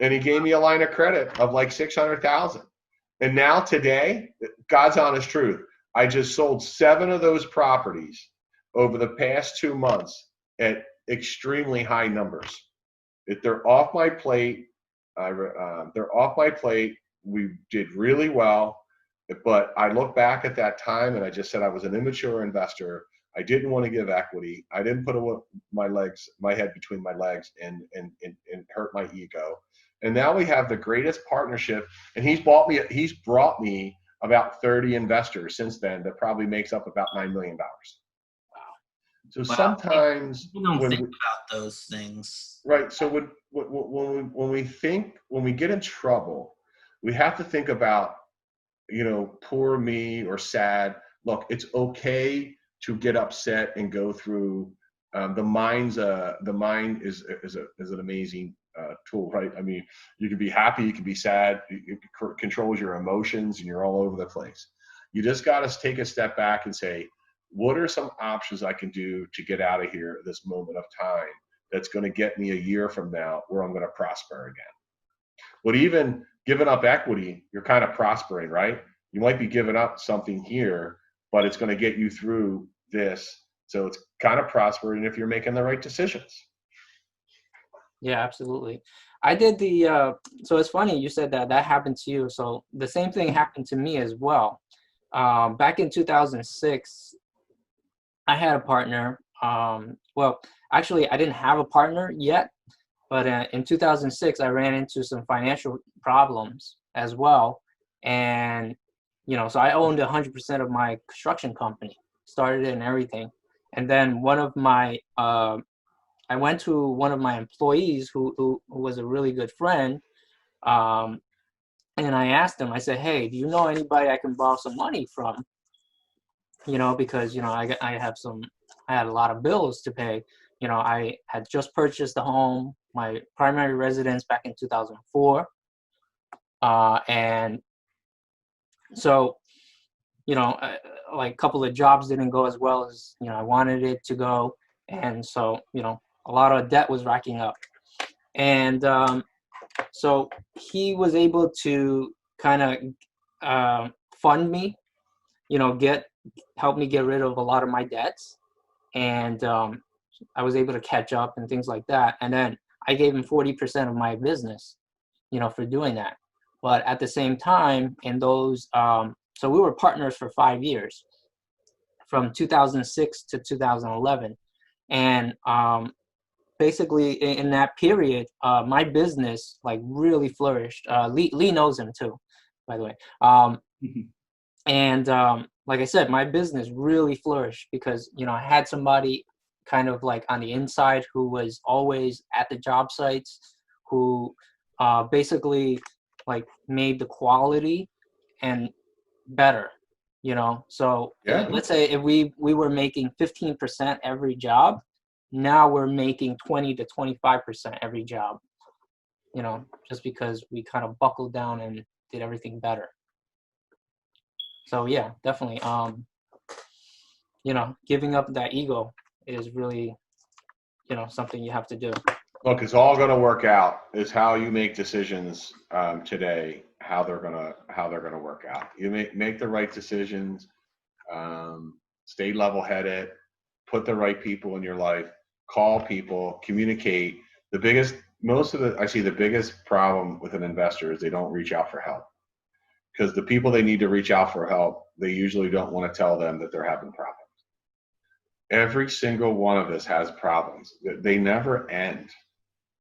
And he gave me a line of credit of like $600,000. And now today, God's honest truth, I just sold 7 of those properties over the past 2 months at extremely high numbers. If they're off my plate, they're off my plate. We did really well. But I look back at that time and I just said I was an immature investor. I didn't want to give equity. I didn't put my head between my legs and hurt my ego. And now we have the greatest partnership. And he's brought me about 30 investors since then that probably makes up about $9 million. So Wow. sometimes People don't think about those things. Right. So when we get in trouble, we have to think about, poor me or sad. Look, it's okay to get upset and go through. The mind is an amazing tool, right? I mean, you can be happy, you can be sad, it controls your emotions, and you're all over the place. You just got to take a step back and say, what are some options I can do to get out of here at this moment of time that's going to get me a year from now where I'm going to prosper again? But even giving up equity, you're kind of prospering, right? You might be giving up something here, but it's going to get you through this. So it's kind of prospering if you're making the right decisions. Yeah, absolutely. I did so it's funny you said that happened to you. So the same thing happened to me as well. Back in 2006, I had a partner. Well, actually, I didn't have a partner yet, but in 2006, I ran into some financial problems as well. And, so I owned 100% of my construction company, started it and everything. And then I went to one of my employees who was a really good friend. And I asked him, I said, hey, do you know anybody I can borrow some money from? Because, I had a lot of bills to pay. I had just purchased a home, my primary residence back in 2004. And so, like a couple of jobs didn't go as well as, I wanted it to go. And so, a lot of debt was racking up. And so he was able to kind of fund me, help me get rid of a lot of my debts. And I was able to catch up and things like that. And then I gave him 40% of my business, for doing that. But at the same time, in those, so we were partners for 5 years, from 2006 to 2011. And basically in that period, my business like really flourished. Lee knows him too, by the way. And like I said, my business really flourished because, I had somebody kind of like on the inside who was always at the job sites, who basically like made the quality and better, So Yeah. let's say if we were making 15% every job, now we're making 20 to 25% every job, just because we kind of buckled down and did everything better. So yeah, definitely. Giving up that ego is really, something you have to do. Look, it's all going to work out. It's how you make decisions today, how they're going to work out. You make the right decisions, stay level-headed, put the right people in your life, call people, communicate. I see the biggest problem with an investor is they don't reach out for help. Because the people they need to reach out for help, they usually don't want to tell them that they're having problems. Every single one of us has problems. They never end.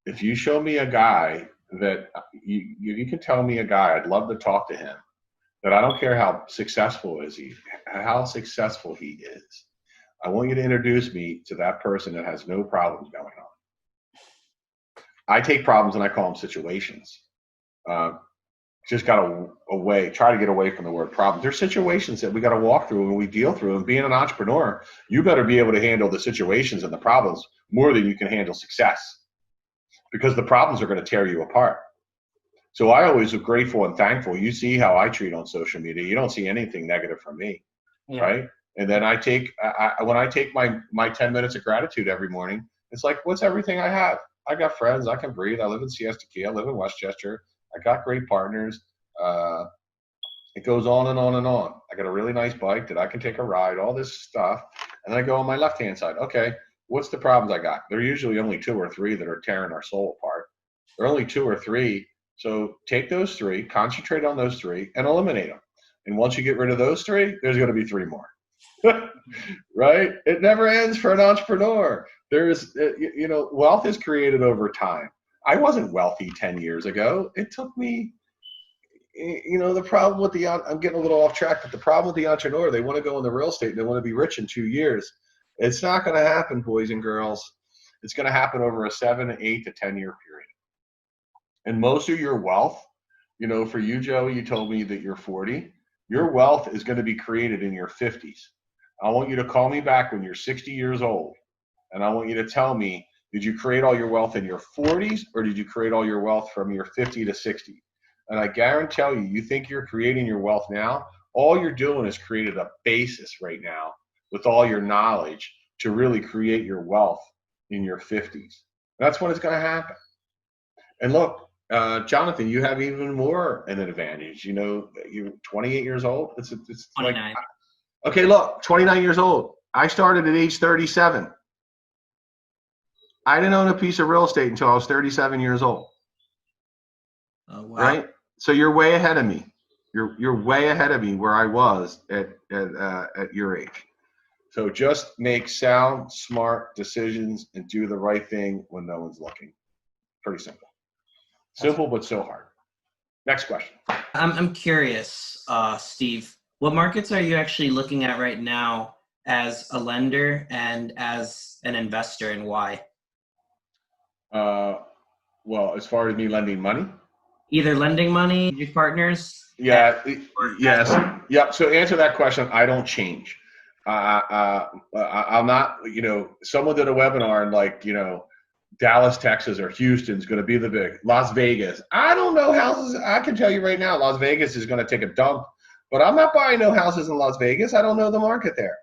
If you show me a guy that you can tell me a guy, I'd love to talk to him, that I don't care how successful he is. I want you to introduce me to that person that has no problems going on. I take problems and I call them situations. Just got to try to get away from the word problem. There's situations that we got to walk through and we deal through. And being an entrepreneur, you better be able to handle the situations and the problems more than you can handle success, because the problems are going to tear you apart. So I always am grateful and thankful. You see how I treat on social media. You don't see anything negative from me, right? And then when I take my 10 minutes of gratitude every morning, it's like, what's everything I have? I got friends. I can breathe. I live in Siesta Key. I live in Westchester. I got great partners. It goes on and on and on. I got a really nice bike that I can take a ride, all this stuff. And then I go on my left-hand side. Okay, what's the problems I got? There are usually only 2 or 3 that are tearing our soul apart. There are only 2 or 3. So take those 3, concentrate on those 3, and eliminate them. And once you get rid of those three, there's going to be three more. Right? It never ends for an entrepreneur. Wealth is created over time. I wasn't wealthy 10 years ago. It took me, the problem with I'm getting a little off track, but the problem with the entrepreneur, they want to go into real estate and they want to be rich in 2 years. It's not going to happen, boys and girls. It's going to happen over a 7, 8 to 10 year period. And most of your wealth, for you, Joey, you told me that you're 40. Your wealth is going to be created in your 50s. I want you to call me back when you're 60 years old. And I want you to tell me, did you create all your wealth in your 40s or did you create all your wealth from your 50 to 60? And I guarantee you think you're creating your wealth now. All you're doing is created a basis right now with all your knowledge to really create your wealth in your 50s. That's when it's going to happen. And look, Jonathan, you have even more an advantage. You're 28 years old. It's 29. Like, okay, look, 29 years old. I started at age 37. I didn't own a piece of real estate until I was 37 years old. Oh, wow. Right? So you're way ahead of me. You're way ahead of me where I was at your age. So just make sound, smart decisions and do the right thing when no one's looking. Pretty simple. Simple, but so hard. Next question. I'm curious, Steve, what markets are you actually looking at right now as a lender and as an investor, and why? Well, as far as me lending money? Either lending money, your partners? Yes. Yep. So answer that question. I don't change. I'm not, someone did a webinar and Dallas, Texas, or Houston's going to be the big. Las Vegas. I don't know houses. I can tell you right now, Las Vegas is going to take a dump, but I'm not buying no houses in Las Vegas. I don't know the market there.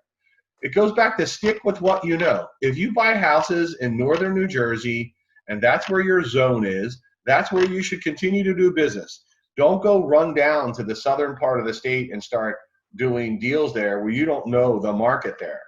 It goes back to stick with what you know. If you buy houses in northern New Jersey and that's where your zone is, that's where you should continue to do business. Don't go run down to the southern part of the state and start doing deals there where you don't know the market there.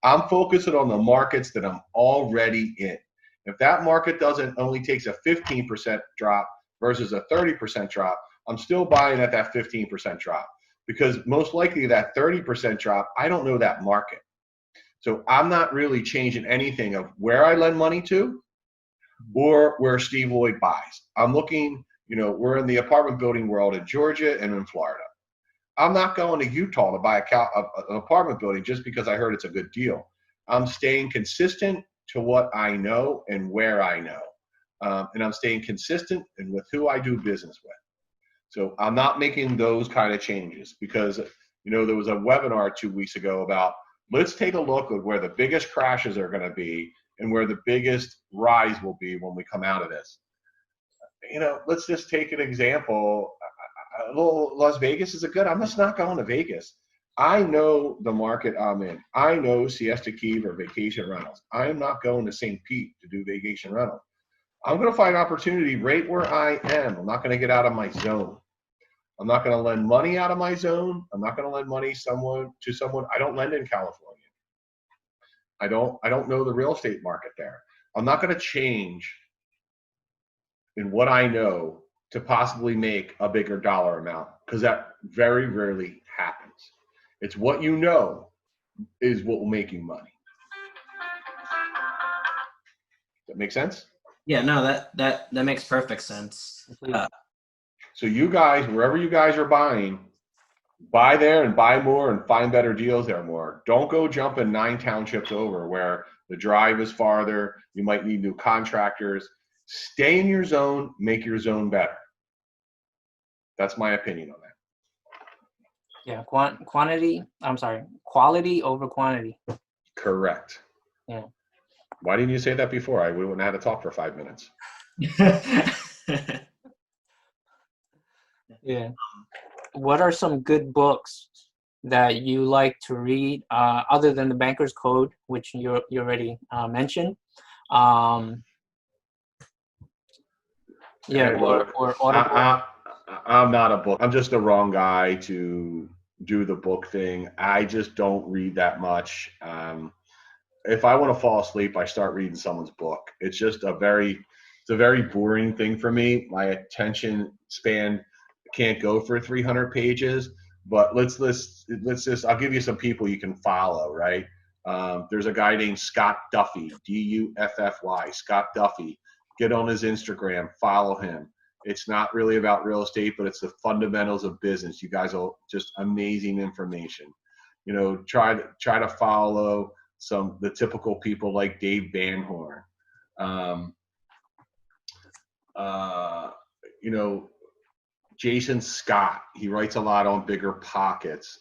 I'm focusing on the markets that I'm already in. If that market only takes a 15% drop versus a 30% drop, I'm still buying at that 15% drop because most likely that 30% drop, I don't know that market. So I'm not really changing anything of where I lend money to or where Steve Lloyd buys. I'm looking, we're in the apartment building world in Georgia and in Florida. I'm not going to Utah to buy an apartment building just because I heard it's a good deal. I'm staying consistent to what I know and where I know. And I'm staying consistent and with who I do business with. So I'm not making those kind of changes because, there was a webinar 2 weeks ago about let's take a look at where the biggest crashes are going to be and where the biggest rise will be when we come out of this. Let's just take an example. Las Vegas is I'm just not going to Vegas. I know the market I'm in. I know Siesta Key or vacation rentals. I am not going to St. Pete to do vacation rental. I'm going to find opportunity right where I am. I'm not going to get out of my zone. I'm not going to lend money out of my zone. I'm not going to lend money to someone. I don't lend in California. I don't know the real estate market there. I'm not going to change in what I know to possibly make a bigger dollar amount because that very rarely happens. It's what you know is what will make you money. Does that make sense? Yeah, no, that makes perfect sense. So you guys, wherever you guys are buying, buy there and buy more and find better deals there more. Don't go jumping 9 townships over where the drive is farther. You might need new contractors. Stay in your zone, make your zone better. That's my opinion on that. Yeah, quality over quantity. Correct. Yeah. Why didn't you say that before? We wouldn't have had to talk for 5 minutes. Yeah. What are some good books that you like to read other than The Banker's Code, which you already mentioned? Yeah, or Audible. I'm not a book. I'm just the wrong guy to do the book thing. I just don't read that much. If I want to fall asleep, I start reading someone's book. It's just a very boring thing for me. My attention span can't go for 300 pages. But let's just, I'll give you some people you can follow, right? There's a guy named Scott Duffy, Duffy, Scott Duffy. Get on his Instagram, follow him. It's not really about real estate, but it's the fundamentals of business. You guys will just amazing information. You know, try to follow the typical people like Dave Van Horn. You know, Jason Scott, he writes a lot on Bigger Pockets.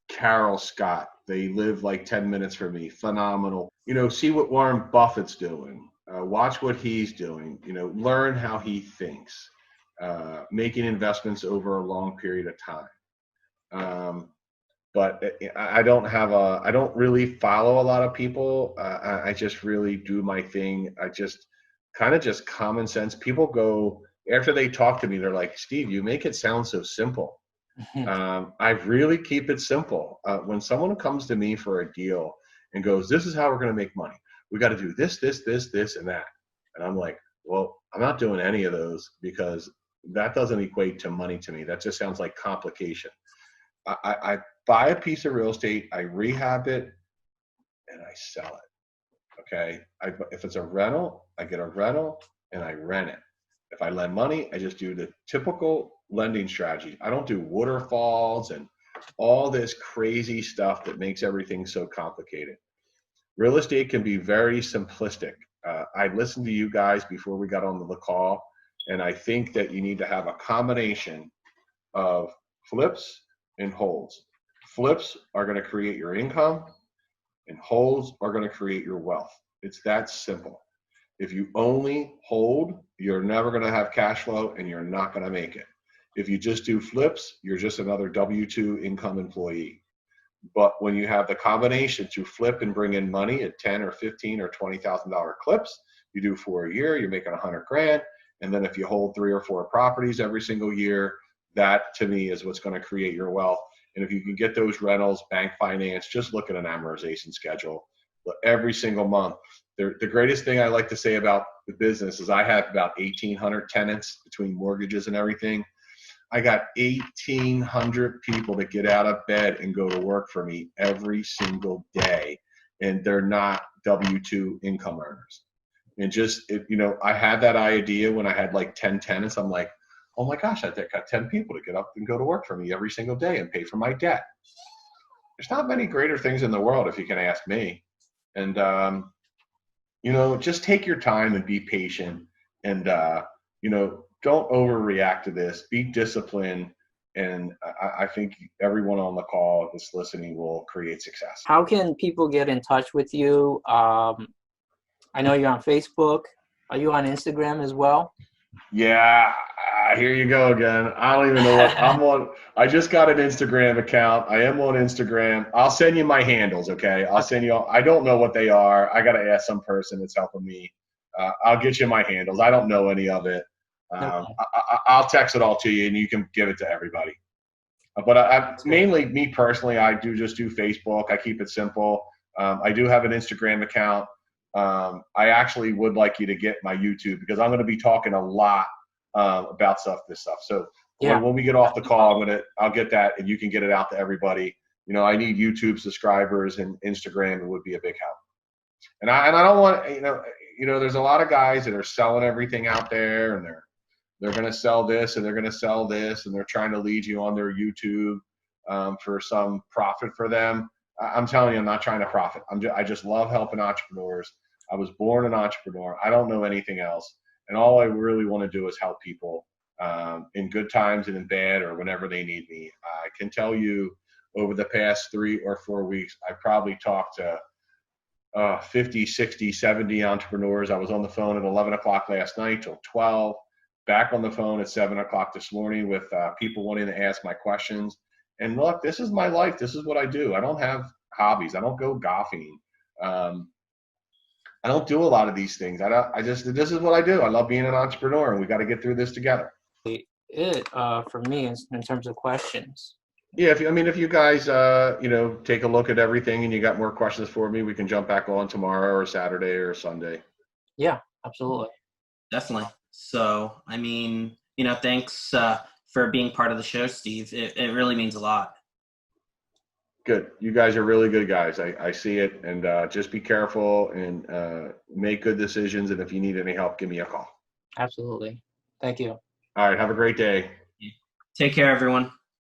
Carol Scott, they live like 10 minutes from me, phenomenal. You know, see what Warren Buffett's doing. Watch what he's doing. You know, learn how he thinks. Making investments over a long period of time. But I don't really follow a lot of people. I just really do my thing. I just kind of just common sense. People go, after they talk to me, they're like, Steve, you make it sound so simple. I really keep it simple. When someone comes to me for a deal and goes, this is how we're going to make money. We got to do this, and that. And I'm like, well, I'm not doing any of those because that doesn't equate to money to me. That just sounds like complication. I buy a piece of real estate, I rehab it, and I sell it. Okay. If it's a rental, I get a rental and I rent it. If I lend money, I just do the typical lending strategy. I don't do waterfalls and all this crazy stuff that makes everything so complicated. Real estate can be very simplistic. I listened to you guys before we got on the call, and I think that you need to have a combination of flips and holds. Flips are going to create your income, and holds are going to create your wealth. It's that simple. If you only hold, you're never going to have cash flow and you're not going to make it. If you just do flips, you're just another W-2 income employee. But when you have the combination to flip and bring in money at 10 or 15 or $20,000 clips, you do for a year, you're making 100 grand. And then if you hold 3 or 4 properties every single year, that to me is what's going to create your wealth. And if you can get those rentals, bank finance, just look at an amortization schedule. But every single month, the greatest thing I like to say about the business is I have about 1,800 tenants between mortgages and everything. I got 1,800 people that get out of bed and go to work for me every single day, and they're not W-2 income earners. And just, you know, I had that idea when I had like 10 tenants. I'm like, oh my gosh, I got 10 people to get up and go to work for me every single day and pay for my debt. There's not many greater things in the world, if you can ask me. And, you know, just take your time and be patient and, you know, don't overreact to this. Be disciplined. And I think everyone on the call that's listening will create success. How can people get in touch with you? I know you're on Facebook. Are you on Instagram as well? Yeah, here you go again. I don't even know what I'm on. I just got an Instagram account. I am on Instagram. I'll send you my handles, okay? I'll send you. I don't know what they are. I got to ask some person that's helping me. I'll get you my handles. I don't know any of it. I'll text it all to you, and you can give it to everybody. But mainly, me personally, I just do Facebook. I keep it simple. I do have an Instagram account. I actually would like you to get my YouTube because I'm going to be talking a lot about this stuff. So yeah, when we get off the call, I'll get that and you can get it out to everybody. You know, I need YouTube subscribers and Instagram. It would be a big help. And I don't want, you know, there's a lot of guys that are selling everything out there and they're going to sell this and they're going to sell this and they're trying to lead you on their YouTube for some profit for them. I'm telling you, I'm not trying to profit. I just love helping entrepreneurs. I was born an entrepreneur. I don't know anything else. And all I really want to do is help people in good times and in bad or whenever they need me. I can tell you over the past 3 or 4 weeks, I probably talked to 50, 60, 70 entrepreneurs. I was on the phone at 11 o'clock last night till 12, back on the phone at 7 o'clock this morning with people wanting to ask my questions. And look, this is my life. This is what I do. I don't have hobbies. I don't go golfing. I don't do a lot of these things. This is what I do. I love being an entrepreneur, and we got to get through this together. For me in terms of questions. Yeah, if you guys, you know, take a look at everything and you got more questions for me, we can jump back on tomorrow or Saturday or Sunday. Yeah, absolutely. Definitely. So, I mean, you know, thanks for being part of the show, Steve. It really means a lot. Good. You guys are really good guys. I see it. And just be careful and make good decisions. And if you need any help, give me a call. Absolutely. Thank you. All right. Have a great day. Take care, everyone.